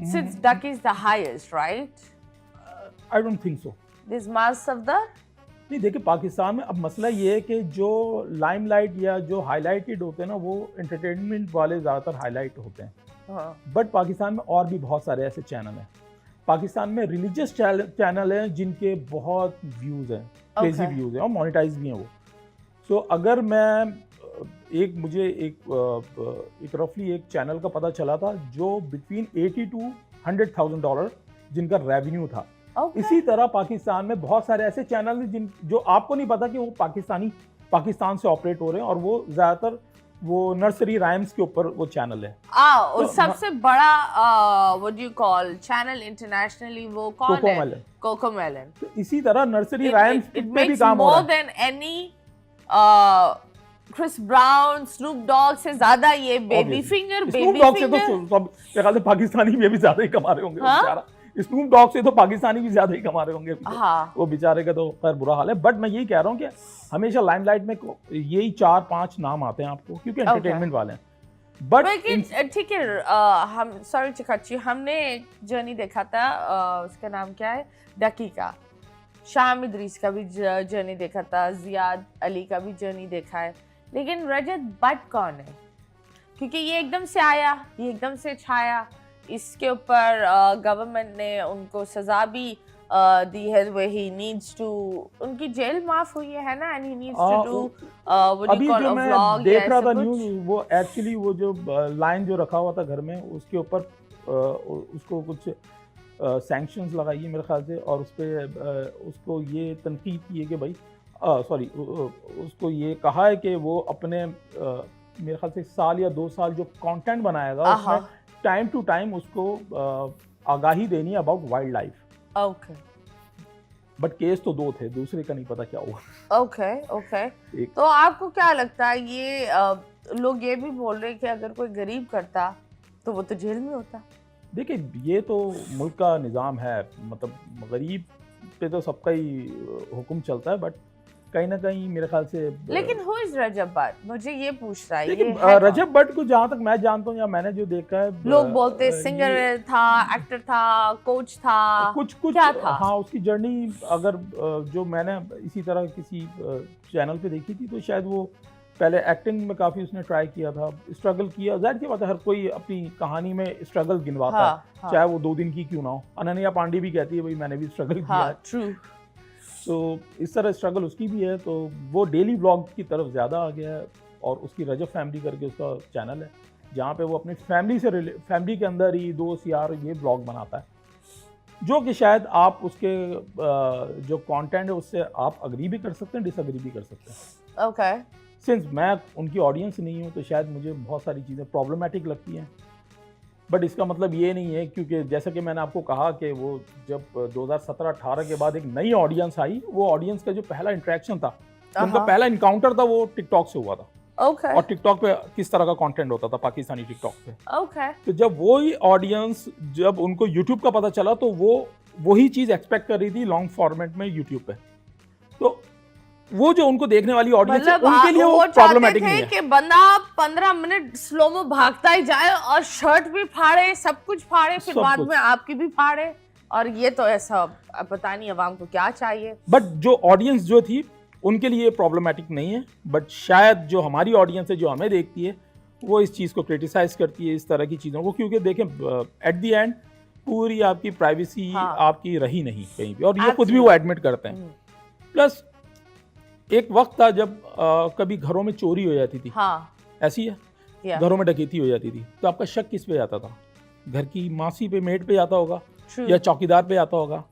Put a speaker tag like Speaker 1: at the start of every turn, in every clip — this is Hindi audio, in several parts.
Speaker 1: Since duck is the highest, right?
Speaker 2: I don't think so.
Speaker 1: This mass of the
Speaker 2: नहीं देखिए, पाकिस्तान में अब मसला ये है कि जो लाइमलाइट या जो हाईलाइटेड होते हैं ना, वो एंटरटेनमेंट वाले ज़्यादातर हाईलाइट होते हैं। बट पाकिस्तान में और भी बहुत सारे ऐसे चैनल हैं। पाकिस्तान में रिलीजियस चैनल हैं जिनके बहुत व्यूज़ हैं, क्रेजी व्यूज़ हैं और मोनेटाइज भी हैं वो। सो अगर मैं मुझे एक रफली एक चैनल का पता चला था जो बिटवीन $80,000 to $100,000 जिनका रेवेन्यू था। इसी तरह पाकिस्तान में बहुत सारे ऐसे चैनल हैं जो आपको नहीं पता कि वो पाकिस्तान से ऑपरेट हो रहे हैं, और वो ज़्यादातर वो नर्सरी राइम्स के ऊपर वो चैनल है।
Speaker 1: और सबसे बड़ा what you call channel internationally वो कौन है? कोकोमेलन।
Speaker 2: तो इसी तरह नर्सरी राइम्स पे भी काम हो रहा है।
Speaker 1: More than any Chris Brown, Snoop Dogg से ज्यादा ये बेबी फिंगर
Speaker 2: से तो सब ख्याल से पाकिस्तानी भी ज्यादा ही कमा रहे होंगे बेचारा। स्नूप डॉग से तो पाकिस्तानी भी ज्यादा ही कमा रहे होंगे। वो बेचारे का तो खैर बुरा हाल है। बट मैं यही कह रहा हूँ कि हमेशा लाइमलाइट में यही 4-5 नाम आते हैं आपको, क्योंकि एंटरटेनमेंट वाले हैं। बट
Speaker 1: ठीक है, हम सॉरी चिकाची, हमने जर्नी देखा था, उसका नाम क्या है, डकी का। शाम इदरीस का भी जर्नी देखा था, जियाद अली का भी जर्नी देखा है। लेकिन रजत बट कौन है? क्योंकि ये एकदम से आया, ये एकदम से छाया। इसके ऊपर गवर्नमेंट ने उनको सजा भी दी है, where he needs to, उनकी जेल माफ हुई है ना, and he needs to do
Speaker 2: अभी जो मैं देख रहा था न्यूज़, वो एक्चुअली वो जो लाइन जो रखा हुआ था घर में, उसके ऊपर उसको कुछ सैंक्शंस लगाई है मेरे ख्याल से, और उस पर उसको ये तनकीद की है कि भाई उसको ये कहा है कि वो अपने मेरे ख्याल से 1 साल या 2 साल जो कंटेंट बनाएगा उसमें टाइम टू टाइम उसको आगाही देनी है about wild life.
Speaker 1: Okay.
Speaker 2: But case तो 2 थे, दूसरे का नहीं पता क्या हुआ।
Speaker 1: ओके। तो आपको क्या लगता है, ये लोग ये भी बोल रहे हैं कि अगर कोई गरीब करता तो वो तो जेल में होता?
Speaker 2: देखिए, ये तो मुल्क का निज़ाम है, मतलब गरीब पे तो सबका ही हुक्म चलता है, बट कहीं ना कहीं मेरे ख्याल से।
Speaker 1: लेकिन हु इज रजब भट्ट, मुझे ये पूछ रहा है।
Speaker 2: लेकिन रजब भट्ट को जहाँ तक मैं जानता हूँ या मैंने जो देखा है,
Speaker 1: लोग बोलते सिंगर था, एक्टर था, कोच था,
Speaker 2: कुछ
Speaker 1: क्या था?
Speaker 2: हाँ, उसकी जर्नी अगर जो मैंने इसी तरह किसी चैनल पे देखी थी, तो शायद वो पहले एक्टिंग में काफ़ी उसने ट्राई किया था, स्ट्रगल किया। ज़ाहिर सी बात है, हर कोई अपनी कहानी में स्ट्रगल गिनवाता है, चाहे वो 2 दिन की क्यों ना हो। अनन्या पांडे भी कहती है भाई मैंने भी स्ट्रगल किया है।
Speaker 1: ट्रू।
Speaker 2: तो इस तरह स्ट्रगल उसकी भी है, तो वो डेली व्लॉग की तरफ ज़्यादा आ गया है। और उसकी रजब फैमिली करके उसका चैनल है, जहाँ पे वो अपनी फैमिली के अंदर ही दोस्त यार ये व्लॉग बनाता है, जो कि शायद आप उसके जो कंटेंट है उससे आप अग्री भी कर सकते हैं, डिसअग्री भी कर सकते हैं।
Speaker 1: ओके।
Speaker 2: सिंस मैं उनकी ऑडियंस नहीं हूँ, तो शायद मुझे बहुत सारी चीज़ें प्रॉब्लमेटिक लगती हैं। बट इसका मतलब ये नहीं है, क्योंकि जैसा कि मैंने आपको कहा कि वो जब 2017-18 के बाद एक नई ऑडियंस आई, वो ऑडियंस का जो पहला इंटरेक्शन था, उनका पहला इनकाउंटर था, वो टिकटॉक से हुआ था।
Speaker 1: ओके।
Speaker 2: और टिकटॉक पे किस तरह का कंटेंट होता था पाकिस्तानी टिकटॉक पे।
Speaker 1: ओके।
Speaker 2: तो जब वही ऑडियंस, जब उनको यूट्यूब का पता चला, तो वो वही चीज़ एक्सपेक्ट कर रही थी लॉन्ग फॉर्मेट में यूट्यूब पे। तो वो जो उनको देखने वाली ऑडियंस है, उनके लिए वो प्रॉब्लमेटिक नहीं है
Speaker 1: कि बंदा 15 मिनट स्लो में भागता ही जाए और शर्ट भी फाड़े, सब कुछ फाड़े, फिर बाद में आपकी भी फाड़े, और ये तो ऐसा पता नहीं अवाम को क्या चाहिए।
Speaker 2: बट जो ऑडियंस जो थी उनके लिए प्रॉब्लमेटिक नहीं है। बट शायद जो हमारी ऑडियंस है, जो हमें देखती है, वो इस चीज़ को क्रिटिसाइज करती है, इस तरह की चीज़ों को, क्योंकि देखें एट द एंड पूरी आपकी प्राइवेसी आपकी रही नहीं कहीं भी, और ये खुद भी वो एडमिट करते हैं। प्लस एक वक्त था जब कभी घरों में चोरी हो जाती थी, ऐसी है, घरों में डकैती हो जाती थी, तो आपका शक किस पे आता था? घर की मासी पे, मेड पे आता होगा, या चौकीदार पे आता होगा।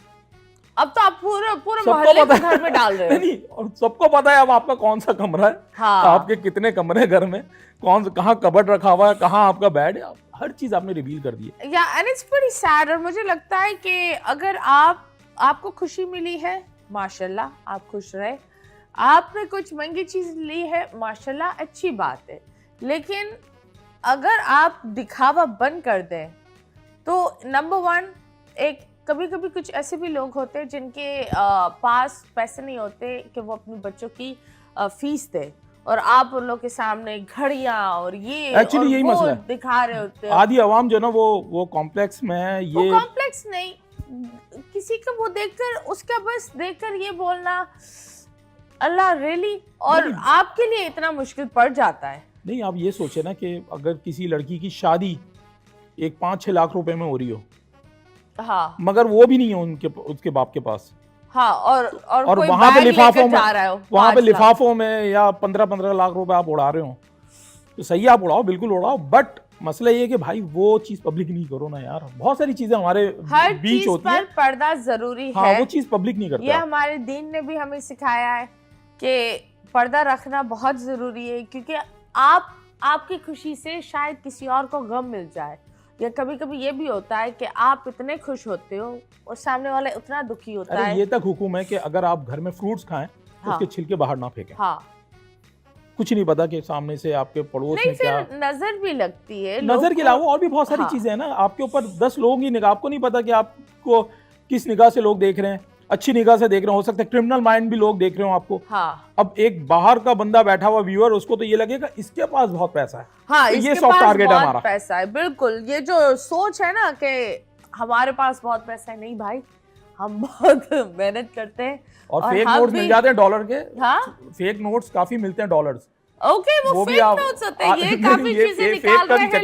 Speaker 1: अब तो आप पूरे मोहल्ले को घर में डाल रहे हो।
Speaker 2: नहीं, और सबको पता है अब आपका कौन सा कमरा है, आपके कितने कमरे हैं घर में, कहाँ कबर्ड रखा हुआ है, कहाँ आपका बेड है, हर चीज आपने रिवील कर दी है।
Speaker 1: या एंड इट्स प्रीटी सैड। और मुझे लगता है कि अगर आपको खुशी मिली है, माशाल्लाह, आप खुश रहे, आपने कुछ महंगी चीज ली है, माशाल्लाह, अच्छी बात है। लेकिन अगर आप दिखावा बंद कर दें, तो नंबर 1, एक कभी कभी कुछ ऐसे भी लोग होते हैं जिनके पास पैसे नहीं होते कि वो अपने बच्चों की फीस दे, और आप उन लोग के सामने घड़ियां और ये
Speaker 2: Actually
Speaker 1: और
Speaker 2: यही
Speaker 1: वो
Speaker 2: मसला है।
Speaker 1: दिखा रहे होते हो।
Speaker 2: आधी आवाम जो है ना वो कॉम्प्लेक्स में है
Speaker 1: वो
Speaker 2: ये।
Speaker 1: कॉम्प्लेक्स नहीं, किसी को वो देखकर उसका बस देखकर ये बोलना अल्लाह रियली, और
Speaker 2: नहीं।
Speaker 1: आपके लिए इतना मुश्किल पड़ जाता है।
Speaker 2: नहीं, आप ये सोचे ना कि अगर किसी लड़की की शादी एक 5-6 लाख रुपए में हो रही हो,
Speaker 1: हाँ
Speaker 2: मगर वो भी नहीं है उनके उसके बाप के पास,
Speaker 1: हाँ, और कोई
Speaker 2: वहां पे
Speaker 1: बैग
Speaker 2: लिफाफों
Speaker 1: लेकर
Speaker 2: में
Speaker 1: जा रहा हो
Speaker 2: वहां
Speaker 1: 5
Speaker 2: पे
Speaker 1: लाख।
Speaker 2: लिफाफों में या 15-15 लाख रुपए आप उड़ा रहे हो, तो सही है, आप उड़ाओ, बिल्कुल उड़ाओ, बट मसला ये है कि भाई वो चीज पब्लिक नहीं करो ना यार। बहुत सारी चीजें हमारे
Speaker 1: हर
Speaker 2: बीच
Speaker 1: चीज
Speaker 2: होती है,
Speaker 1: पर पर्दा जरूरी
Speaker 2: हाँ,
Speaker 1: है।
Speaker 2: वो चीज पब्लिक नहीं करते
Speaker 1: ये
Speaker 2: आप।
Speaker 1: हमारे दीन ने भी हमें सिखाया है कि पर्दा रखना बहुत जरूरी है, क्योंकि आपकी खुशी से शायद किसी और को गम मिल जाए, या कभी कभी ये भी होता है कि आप इतने खुश होते हो और सामने वाला उतना दुखी होता
Speaker 2: अरे
Speaker 1: है।
Speaker 2: ये तक हुक्म है कि अगर आप घर में फ्रूट्स खाएं तो
Speaker 1: हाँ।
Speaker 2: उसके छिलके बाहर ना फेंकें।
Speaker 1: हाँ,
Speaker 2: कुछ नहीं पता कि सामने से आपके पड़ोस
Speaker 1: नहीं
Speaker 2: में क्या
Speaker 1: फिर नजर भी लगती है
Speaker 2: नजर के अलावा और भी बहुत सारी
Speaker 1: हाँ।
Speaker 2: चीजें हैं ना। आपके ऊपर 10 लोगों की निगाह, आपको नहीं पता कि आपको किस निगाह से लोग देख रहे हैं। अच्छी निगाह से देख रहे हो सकता है क्रिमिनल माइंड भी लोग देख रहे हो आपको।
Speaker 1: हाँ
Speaker 2: अब एक बाहर का बंदा बैठा हुआ व्यूअर, उसको तो ये लगेगा इसके पास बहुत पैसा है।
Speaker 1: हाँ,
Speaker 2: तो
Speaker 1: इसके
Speaker 2: ये सॉफ्ट
Speaker 1: पास
Speaker 2: टारगेट है
Speaker 1: बहुत
Speaker 2: हमारा।
Speaker 1: पैसा है, बिल्कुल। ये जो सोच है ना कि हमारे पास बहुत पैसा है, नहीं भाई, हम बहुत मेहनत करते हैं
Speaker 2: और फेक
Speaker 1: हम
Speaker 2: नोट्स
Speaker 1: भी-
Speaker 2: मिल जाते हैं डॉलर के।
Speaker 1: हाँ
Speaker 2: फेक नोट्स काफी मिलते हैं डॉलर्स।
Speaker 1: ओके, वो
Speaker 2: भी
Speaker 1: फेक
Speaker 2: आप-
Speaker 1: नोट्स होते हैं, ये
Speaker 2: नहीं,
Speaker 1: काफी
Speaker 2: ये
Speaker 1: चीजें
Speaker 2: फेक
Speaker 1: निकाल
Speaker 2: का
Speaker 1: रहे
Speaker 2: भी
Speaker 1: हैं